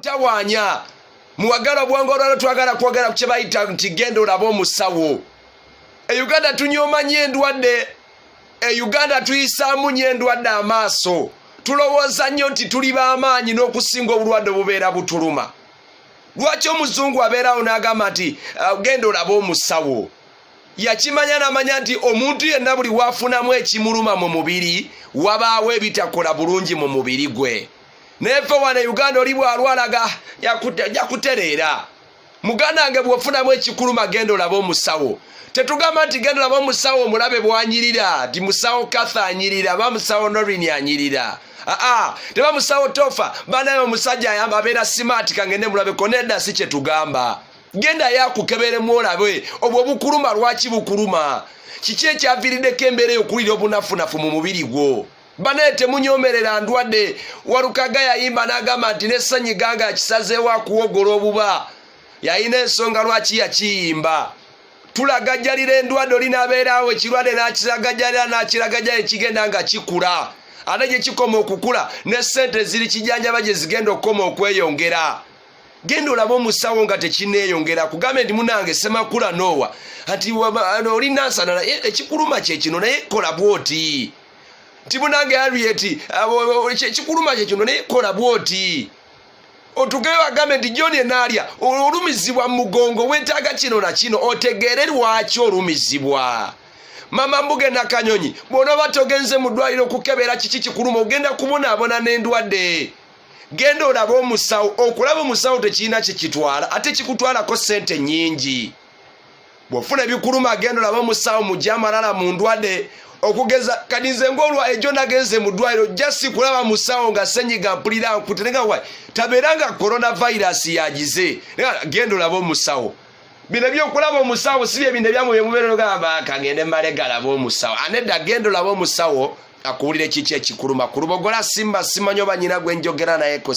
tawanya muwagala bwangolo twagala kwogera ku kyebayita nti genda olabe omusawo. Uganda tunyoma nnyo endwadde. Uganda tuyisaamu nnyo endwadde amaaso. Tulowooza nnyo nti tuli b'amaanyi n'okusinga obulwadde bubeera butuluma. Lwaki omuzungu abeerawo n'agamba nti genda olabe omusawo? Yakimanya n'amanya nti omuntu yenna buli waafunamu ekimuluma mu mubiri wabaawo ebitakola bulungi mu mubiri gwe. Nefe wane Uganda oli bw'alwalaga yakutereera. Muganda wange bw'ofunamu ekikuluma genda olabe omusawo. Tetugamba nti genda olabe omusawo omulabe bw'anyirira nti musawo Katha anyirira ba musawo Norini anyirira. Teba musawo Tofa banaye omusajja ayamba abeera smart kangende mulabe koneda si kye tugamba. Genda yakukeberemu olabe obwo bukuluma lwaki bukuluma. Kiki ekyaviiriddeko embeera y'okulira obunafunafu mu mubiri gwo. Banaye temunyomerera ndwadde. Walukaga yayimba n'agamba nti n'essanyiga nga yakisazeewo akuwogola obuba. Yayina ensonga lwaki yakiyimba. Tulagajjalira endwadde oli n'abeerawo ekirwadde n'akiragajjalira n'akiragajjalira ekigenda nga kikula. Ate gye kikoma okukula ne ssente ziri kijanjaba gye zigenda okukoma okweyongera. Genda olabe omusawo nga tekineeyongera. Kugambe nti munange Semakula Nowa ati oli nansana ekikuluma kye kino naye kola bwoti. Nti munange Harriet ekikuluma kye kino naye kola bwoti. Otugeyo agambe nti John enaalya olumizibwa mu mugongo weetaaga kino na kino otegeere lwaki olumizibwa. Mama Mbuge Nakanyonyi bw'onooba togenze mu ddwaliro okukebera kiki kikuluma ogenda kubonaabona n'endwadde. Genda olabe omusawo. Okulaba omusawo tekirina kye kitwala ate kikutwalako ssente nnyingi. Bw'ofuna ebikuluma genda olabe omusawo mujje amalala mu ndwadde. Okugeza kadinze ngolwa ejo nagenze mu ddwaliro jasi kulaba musawo nga senyiga mpulira nkutenga wa taberanga coronavirus yagize. Genda olabe omusawo. Bino byokulaba omusawo si bye bino byamu byemubeera gamba kagende malega laba omusawo. Anedda genda olabe omusawo akuwulire kiki ekikuluma. Ku Lubogola Simba simanyi oba nnyina gwe njogera naye ko